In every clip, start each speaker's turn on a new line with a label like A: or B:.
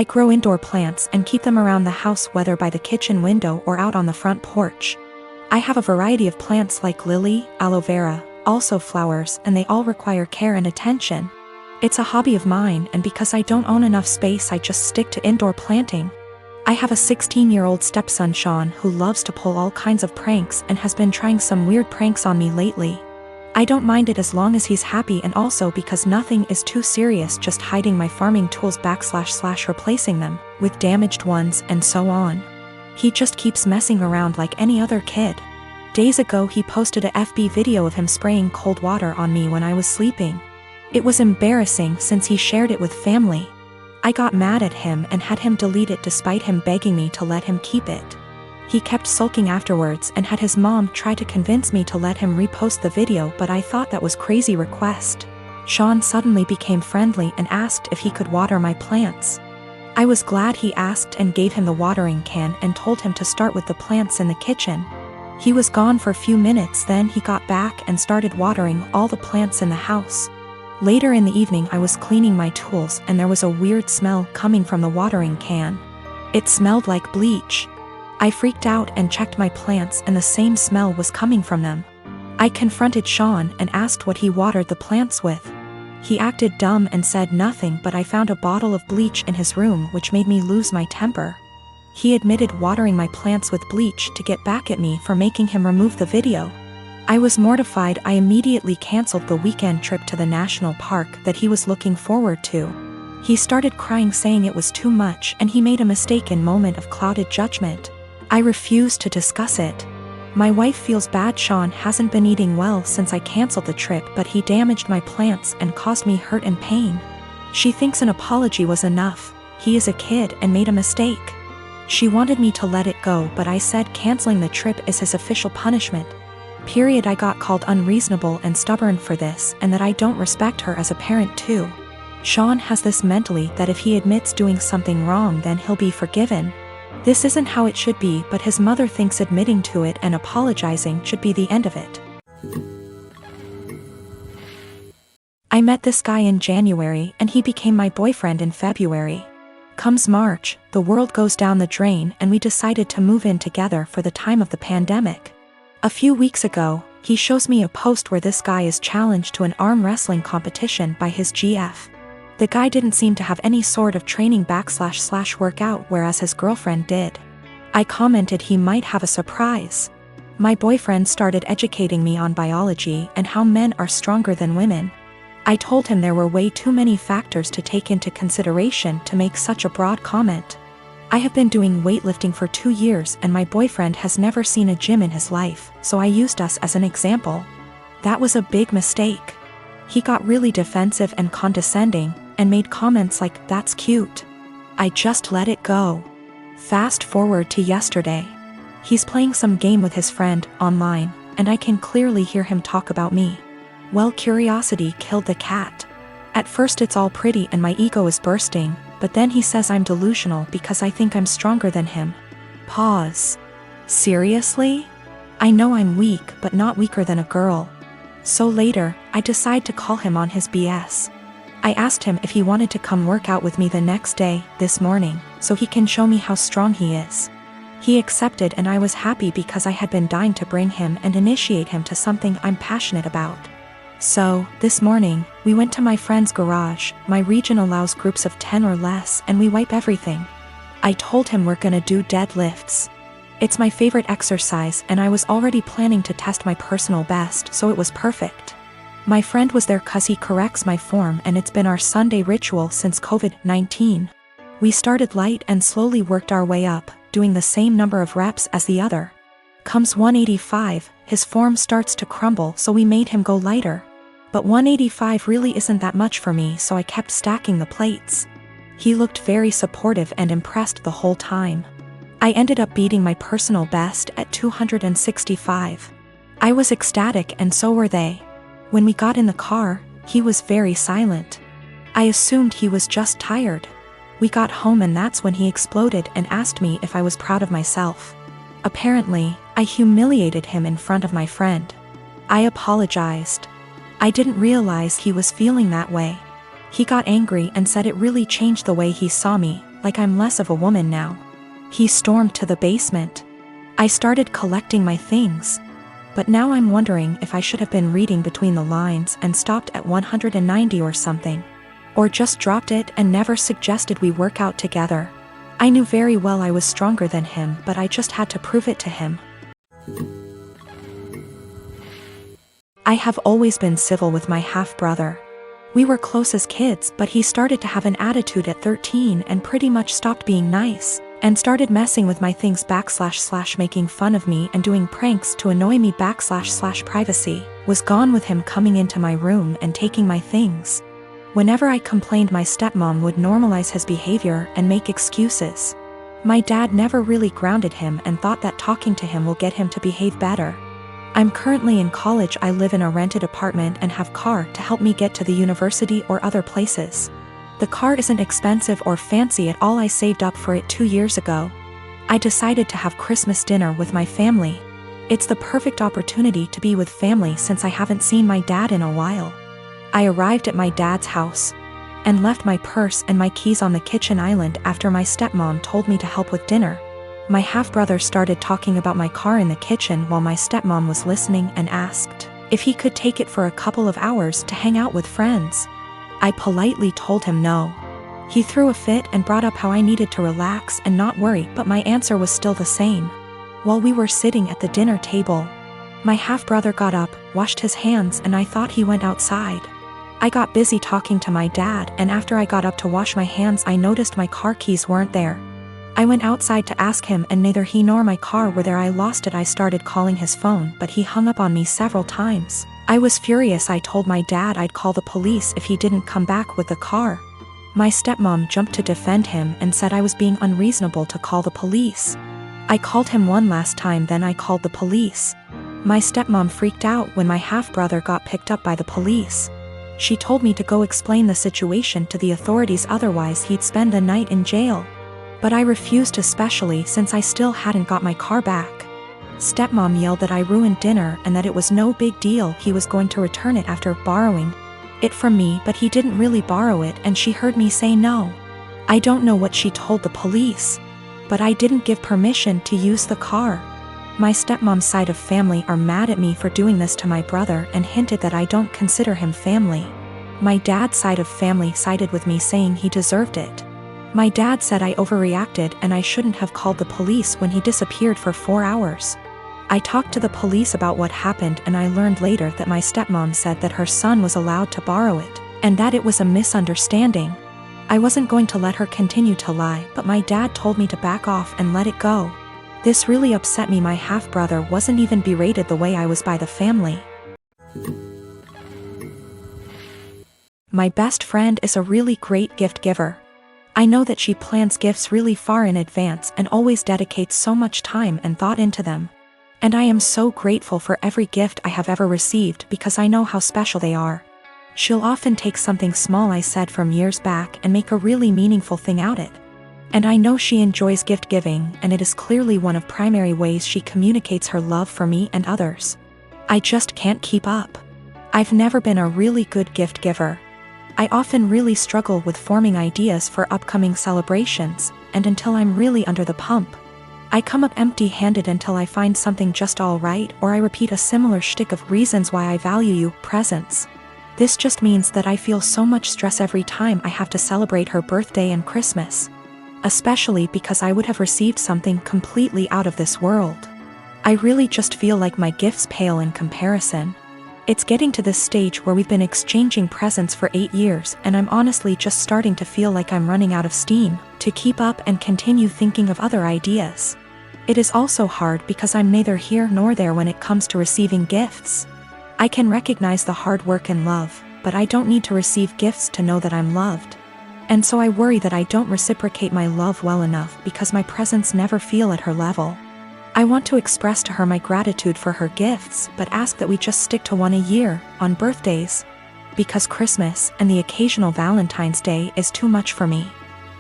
A: I grow indoor plants and keep them around the house, whether by the kitchen window or out on the front porch. I have a variety of plants like lily, aloe vera, also flowers, and they all require care and attention. It's a hobby of mine, and because I don't own enough space, I just stick to indoor planting. I have a 16-year-old stepson, Sean, who loves to pull all kinds of pranks and has been trying some weird pranks on me lately. I don't mind it as long as he's happy, and also because nothing is too serious, just hiding my farming tools / replacing them with damaged ones and so on. He just keeps messing around like any other kid. Days ago he posted a FB video of him spraying cold water on me when I was sleeping. It was embarrassing since he shared it with family. I got mad at him and had him delete it despite him begging me to let him keep it. He kept sulking afterwards and had his mom try to convince me to let him repost the video, but I thought that was crazy request. Sean suddenly became friendly and asked if he could water my plants. I was glad he asked and gave him the watering can and told him to start with the plants in the kitchen. He was gone for a few minutes, then he got back and started watering all the plants in the house. Later in the evening I was cleaning my tools and there was a weird smell coming from the watering can. It smelled like bleach. I freaked out and checked my plants, and the same smell was coming from them. I confronted Sean and asked what he watered the plants with. He acted dumb and said nothing, but I found a bottle of bleach in his room, which made me lose my temper. He admitted watering my plants with bleach to get back at me for making him remove the video. I was mortified. I immediately canceled the weekend trip to the national park that he was looking forward to. He started crying, saying it was too much and he made a mistake in moment of clouded judgment. I refused to discuss it. My wife feels bad. Sean hasn't been eating well since I canceled the trip, but he damaged my plants and caused me hurt and pain. She thinks an apology was enough. He is a kid and made a mistake. She wanted me to let it go, but I said canceling the trip is his official punishment. I got called unreasonable and stubborn for this, and that I don't respect her as a parent too. Sean has this mentally that if he admits doing something wrong then he'll be forgiven. This isn't how it should be, but his mother thinks admitting to it and apologizing should be the end of it. I met this guy in January and he became my boyfriend in February. Comes March, the world goes down the drain and we decided to move in together for the time of the pandemic. A few weeks ago, he shows me a post where this guy is challenged to an arm wrestling competition by his GF. The guy didn't seem to have any sort of training / workout, whereas his girlfriend did. I commented he might have a surprise. My boyfriend started educating me on biology and how men are stronger than women. I told him there were way too many factors to take into consideration to make such a broad comment. I have been doing weightlifting for 2 years and my boyfriend has never seen a gym in his life, so I used us as an example. That was a big mistake. He got really defensive and condescending, and made comments like, "That's cute." I just let it go. Fast forward to yesterday. He's playing some game with his friend online, and I can clearly hear him talk about me. Well, curiosity killed the cat. At first it's all pretty and my ego is bursting, but then he says I'm delusional because I think I'm stronger than him. Pause. Seriously? I know I'm weak, but not weaker than a girl. So later, I decide to call him on his BS. I asked him if he wanted to come work out with me the next day, this morning, so he can show me how strong he is. He accepted and I was happy because I had been dying to bring him and initiate him to something I'm passionate about. So, this morning, we went to my friend's garage. My region allows groups of 10 or less and we wipe everything. I told him we're gonna do deadlifts. It's my favorite exercise and I was already planning to test my personal best, so it was perfect. My friend was there cause he corrects my form and it's been our Sunday ritual since COVID-19. We started light and slowly worked our way up, doing the same number of reps as the other. Comes 185, his form starts to crumble, so we made him go lighter. But 185 really isn't that much for me, so I kept stacking the plates. He looked very supportive and impressed the whole time. I ended up beating my personal best at 265. I was ecstatic and so were they. When we got in the car, he was very silent. I assumed he was just tired. We got home and that's when he exploded and asked me if I was proud of myself. Apparently, I humiliated him in front of my friend. I apologized. I didn't realize he was feeling that way. He got angry and said it really changed the way he saw me, like I'm less of a woman now. He stormed to the basement. I started collecting my things. But now I'm wondering if I should have been reading between the lines and stopped at 190 or something. Or just dropped it and never suggested we work out together. I knew very well I was stronger than him, but I just had to prove it to him. I have always been civil with my half-brother. We were close as kids, but he started to have an attitude at 13 and pretty much stopped being nice, and started messing with my things / making fun of me and doing pranks to annoy me / privacy, was gone with him coming into my room and taking my things. Whenever I complained, my stepmom would normalize his behavior and make excuses. My dad never really grounded him and thought that talking to him will get him to behave better. I'm currently in college. I live in a rented apartment and have car to help me get to the university or other places. The car isn't expensive or fancy at all. I saved up for it 2 years ago. I decided to have Christmas dinner with my family. It's the perfect opportunity to be with family since I haven't seen my dad in a while. I arrived at my dad's house and left my purse and my keys on the kitchen island after my stepmom told me to help with dinner. My half-brother started talking about my car in the kitchen while my stepmom was listening and asked if he could take it for a couple of hours to hang out with friends. I politely told him no. He threw a fit and brought up how I needed to relax and not worry, but my answer was still the same. While we were sitting at the dinner table, my half-brother got up, washed his hands, and I thought he went outside. I got busy talking to my dad, and after I got up to wash my hands, I noticed my car keys weren't there. I went outside to ask him, and neither he nor my car were there. I lost it. I started calling his phone, but he hung up on me several times. I was furious. I told my dad I'd call the police if he didn't come back with the car. My stepmom jumped to defend him and said I was being unreasonable to call the police. I called him one last time, then I called the police. My stepmom freaked out when my half-brother got picked up by the police. She told me to go explain the situation to the authorities, otherwise he'd spend the night in jail. But I refused, especially since I still hadn't got my car back. Stepmom yelled that I ruined dinner and that it was no big deal. He was going to return it after borrowing it from me, but he didn't really borrow it, and she heard me say no. I don't know what she told the police, but I didn't give permission to use the car. My stepmom's side of family are mad at me for doing this to my brother and hinted that I don't consider him family. My dad's side of family sided with me, saying he deserved it. My dad said I overreacted and I shouldn't have called the police when he disappeared for 4 hours. I talked to the police about what happened, and I learned later that my stepmom said that her son was allowed to borrow it, and that it was a misunderstanding. I wasn't going to let her continue to lie, but my dad told me to back off and let it go. This really upset me. My half-brother wasn't even berated the way I was by the family. My best friend is a really great gift giver. I know that she plans gifts really far in advance and always dedicates so much time and thought into them. And I am so grateful for every gift I have ever received because I know how special they are. She'll often take something small I said from years back and make a really meaningful thing out of it. And I know she enjoys gift giving, and it is clearly one of primary ways she communicates her love for me and others. I just can't keep up. I've never been a really good gift giver. I often really struggle with forming ideas for upcoming celebrations, and until I'm really under the pump, I come up empty-handed until I find something just all right, or I repeat a similar shtick of reasons why I value you, presents. This just means that I feel so much stress every time I have to celebrate her birthday and Christmas. Especially because I would have received something completely out of this world. I really just feel like my gifts pale in comparison. It's getting to this stage where we've been exchanging presents for 8 years, and I'm honestly just starting to feel like I'm running out of steam to keep up and continue thinking of other ideas. It is also hard because I'm neither here nor there when it comes to receiving gifts. I can recognize the hard work and love, but I don't need to receive gifts to know that I'm loved. And so I worry that I don't reciprocate my love well enough because my presents never feel at her level. I want to express to her my gratitude for her gifts, but ask that we just stick to one a year, on birthdays. Because Christmas and the occasional Valentine's Day is too much for me.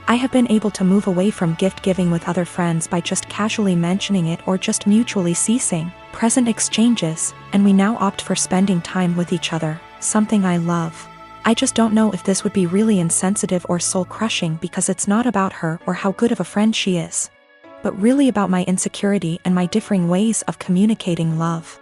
A: I have been able to move away from gift giving with other friends by just casually mentioning it or just mutually ceasing present exchanges, and we now opt for spending time with each other, something I love. I just don't know if this would be really insensitive or soul-crushing because it's not about her or how good of a friend she is, but really about my insecurity and my differing ways of communicating love.